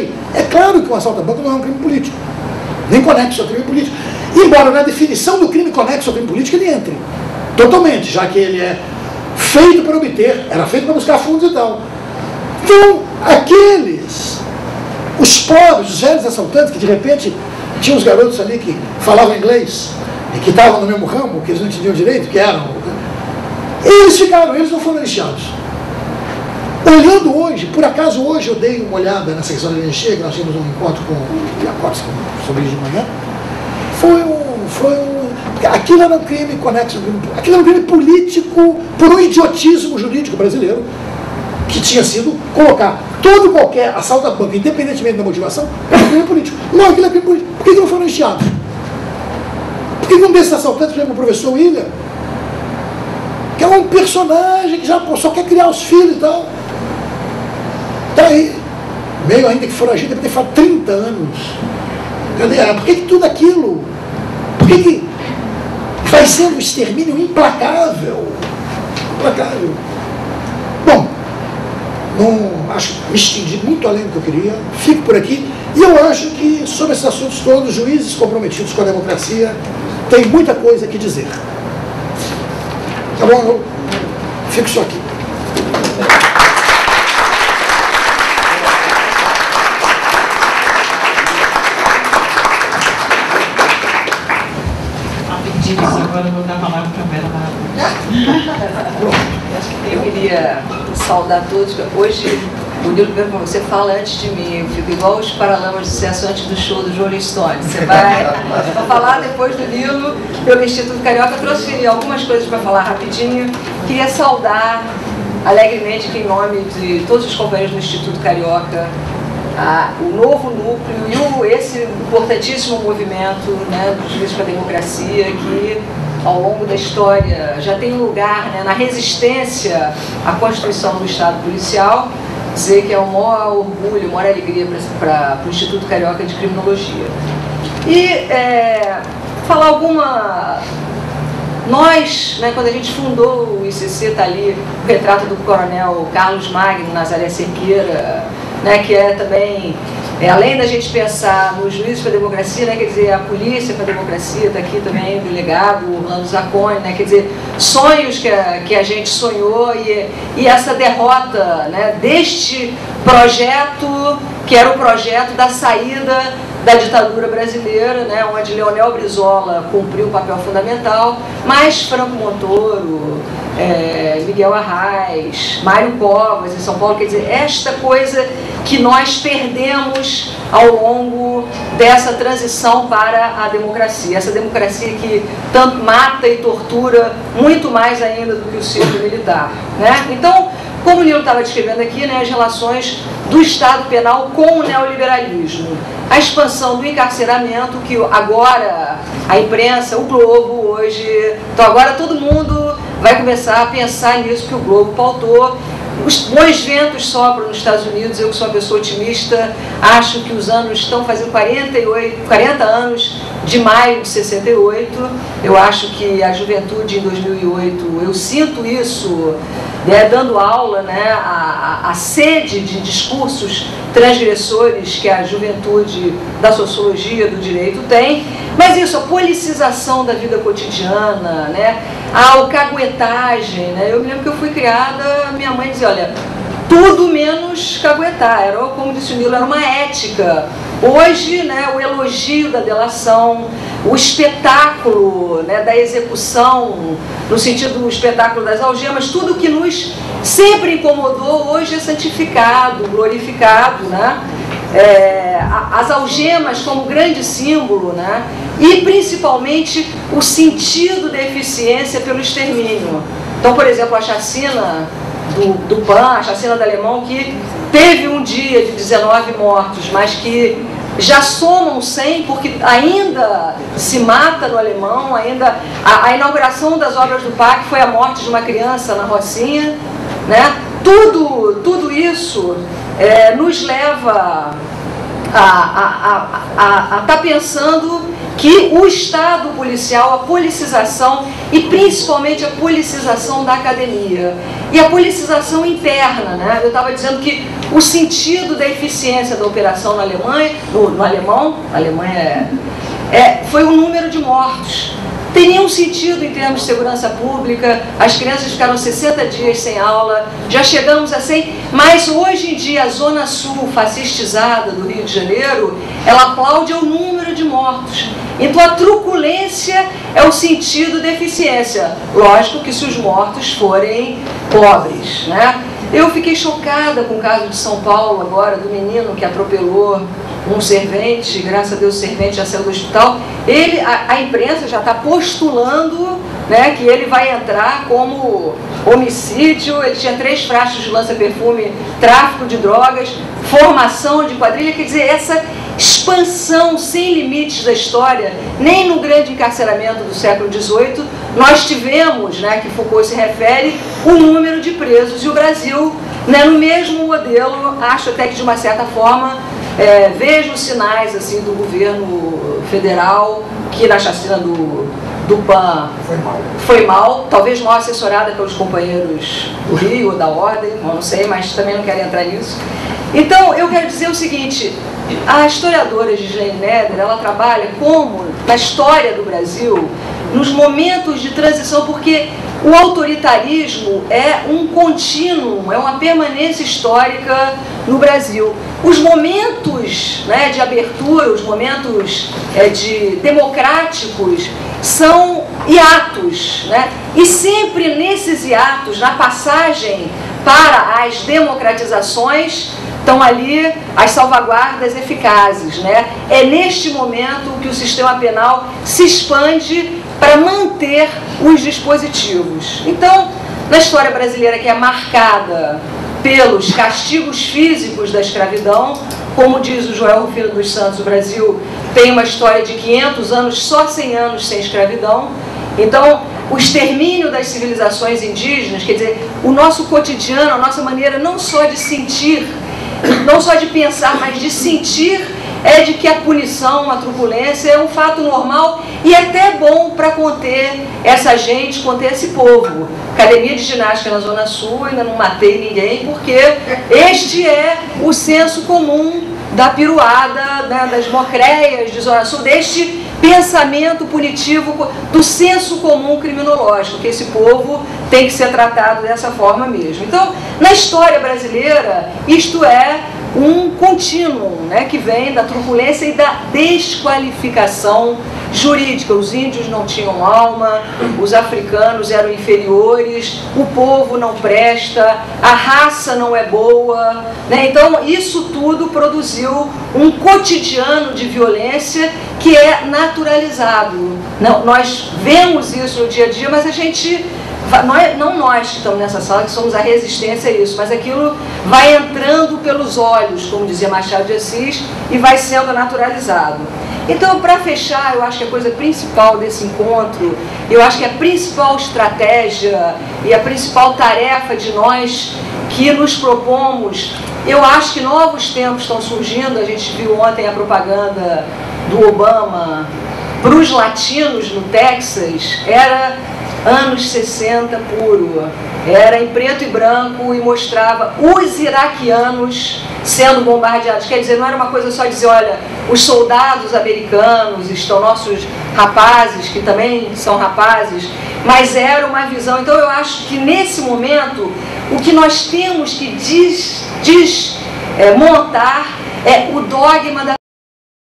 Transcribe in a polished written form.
lei. É claro que um assalto a banco não é um crime político, nem conexo ao crime político. Embora na definição do crime conexo ao crime político ele entre, totalmente, já que ele é feito para obter, era feito para buscar fundos e tal. Então, os pobres, os velhos assaltantes, que de repente tinham uns garotos ali que falavam inglês e que estavam no mesmo ramo, que eles não entendiam direito, que eram... eles não foram iniciados. Olhando hoje, por acaso hoje eu dei uma olhada na secção da energia, que nós tínhamos um encontro com o Jacobs sobre isso de manhã, aquilo era um crime conexo, aquilo era um crime político por um idiotismo jurídico brasileiro, que tinha sido colocar qualquer assalto a banco, independentemente da motivação, é um crime político. Não, aquilo é crime político. Por que não foram iniciados? Por que um desses assaltantes, por exemplo, o professor William, que é um personagem que já só quer criar os filhos e tal, está aí, meio ainda que foragido, deve ter feito 30 anos. Cadê? Por que tudo aquilo? Por que vai sendo um extermínio implacável? Implacável. Bom, não acho me estendi muito além do que eu queria, fico por aqui, e eu acho que sobre esses assuntos todos, juízes comprometidos com a democracia têm muita coisa a que dizer. Tá bom? Eu fico só aqui. Agora eu vou dar a palavra para a Bela. Eu queria saudar todos. Hoje, o Nilo perguntou, você fala antes de mim, eu fico igual os Paralamas de Sucesso antes do show do Rolling Stones. Você vai falar depois do Nilo pelo Instituto Carioca. Eu trouxe algumas coisas para falar rapidinho. Queria saudar alegremente que, em nome de todos os companheiros do Instituto Carioca, o novo núcleo e esse importantíssimo movimento, né, dos juízes para a democracia, que ao longo da história já tem um lugar, né, na resistência à constituição do Estado policial, dizer que é o maior orgulho, a maior alegria para o Instituto Carioca de Criminologia. E falar nós, né, quando a gente fundou o ICC, está ali o retrato do coronel Carlos Magno, Nazaré Cerqueira, né, que é também, além da gente pensar nos juízes para a democracia, né, quer dizer, a polícia para a democracia, está aqui também o delegado Orlando Zacconi, né, quer dizer, sonhos que a gente sonhou e essa derrota, né, deste projeto, que era o projeto da saída da ditadura brasileira, né, onde Leonel Brizola cumpriu um papel fundamental, mas Franco Montoro, Miguel Arraes, Mário Covas em São Paulo, quer dizer, esta coisa que nós perdemos ao longo dessa transição para a democracia, essa democracia que tanto mata e tortura muito mais ainda do que o círculo militar, né? Então, como o Nilo estava descrevendo aqui, né, as relações do Estado penal com o neoliberalismo, a expansão do encarceramento, que agora a imprensa, o Globo hoje, então agora todo mundo vai começar a pensar nisso que o Globo pautou. Os bons ventos sopram nos Estados Unidos. Eu que sou uma pessoa otimista, acho que os anos estão fazendo 40 anos de maio de 68. Eu acho que a juventude em 2008, eu sinto isso, né, dando aula, né, a sede de discursos transgressores que a juventude da sociologia, do direito tem. Mas isso, a policização da vida cotidiana, né, a alcaguetagem, né? Eu me lembro que eu fui criada, minha mãe dizia, olha, tudo menos caguetar, era, como disse o Nilo, era uma ética. Hoje, né, o elogio da delação, o espetáculo, né, da execução, no sentido do espetáculo das algemas, tudo que nos sempre incomodou, hoje é santificado, glorificado, né? As algemas como grande símbolo, né? E principalmente o sentido da eficiência pelo extermínio. Então, por exemplo, a chacina do PAN, a chacina do Alemão, que teve um dia de 19 mortos, mas que já somam 100, porque ainda se mata no Alemão, ainda a inauguração das obras do PAC foi a morte de uma criança na Rocinha, né? Tudo isso nos leva tá pensando que o Estado policial, a policização e principalmente a policização da academia e a policização interna, né? Eu estava dizendo que o sentido da eficiência da operação na Alemanha, na Alemanha foi o número de mortos. Tem nenhum sentido em termos de segurança pública, as crianças ficaram 60 dias sem aula, já chegamos a 100, mas hoje em dia a Zona Sul fascistizada do Rio de Janeiro, ela aplaude o número de mortos. Então a truculência é o sentido da eficiência. Lógico que se os mortos forem pobres, né? Eu fiquei chocada com o caso de São Paulo agora, do menino que atropelou um servente, graças a Deus o servente já saiu do hospital. A imprensa já está postulando, né, que ele vai entrar como homicídio. Ele tinha 3 frascos de lança-perfume, tráfico de drogas, formação de quadrilha. Quer dizer, essa expansão sem limites da história, nem no grande encarceramento do século XVIII nós tivemos, né, que Foucault se refere, o número de presos. E o Brasil, né, no mesmo modelo, acho até que de uma certa forma vejo sinais assim do governo federal, que na chacina do PAN foi mal, talvez mal assessorada pelos companheiros do Rio ou da Ordem, não sei, mas também não quero entrar nisso. Então eu quero dizer o seguinte: a historiadora Gislaine Neder, ela trabalha como na história do Brasil, nos momentos de transição, porque o autoritarismo é um contínuo, é uma permanência histórica no Brasil. Os momentos, né, de abertura, os momentos democráticos são hiatos, né? E sempre nesses hiatos, na passagem para as democratizações, estão ali as salvaguardas eficazes, né? É neste momento que o sistema penal se expande para manter os dispositivos. Então, na história brasileira, que é marcada pelos castigos físicos da escravidão, como diz o Joel Rufino dos Santos, o Brasil tem uma história de 500 anos, só 100 anos sem escravidão. Então, o extermínio das civilizações indígenas, quer dizer, o nosso cotidiano, a nossa maneira não só de sentir, não só de pensar, mas de sentir, é de que a punição, a truculência é um fato normal e até bom para conter essa gente, conter esse povo. Academia de Ginástica na Zona Sul, ainda não matei ninguém, porque este é o senso comum da piruada, né, das mocreias de Zona Sul, deste pensamento punitivo, do senso comum criminológico, que esse povo tem que ser tratado dessa forma mesmo. Então, na história brasileira, isto é um contínuo, né, que vem da truculência e da desqualificação jurídica. Os índios não tinham alma, os africanos eram inferiores, o povo não presta, a raça não é boa, né? Então isso tudo produziu um cotidiano de violência que é naturalizado. Não, nós vemos isso no dia a dia, mas a gente... Não nós que estamos nessa sala, que somos a resistência a isso, mas aquilo vai entrando pelos olhos, como dizia Machado de Assis, e vai sendo naturalizado. Então, para fechar, eu acho que a coisa principal desse encontro, eu acho que a principal estratégia e a principal tarefa de nós que nos propomos, eu acho que novos tempos estão surgindo. A gente viu ontem a propaganda do Obama para os latinos no Texas, era anos 60 puro, era em preto e branco e mostrava os iraquianos sendo bombardeados. Quer dizer, não era uma coisa só dizer, olha, os soldados americanos estão, nossos rapazes, que também são rapazes, mas era uma visão. Então eu acho que nesse momento, o que nós temos que desmontar é o dogma da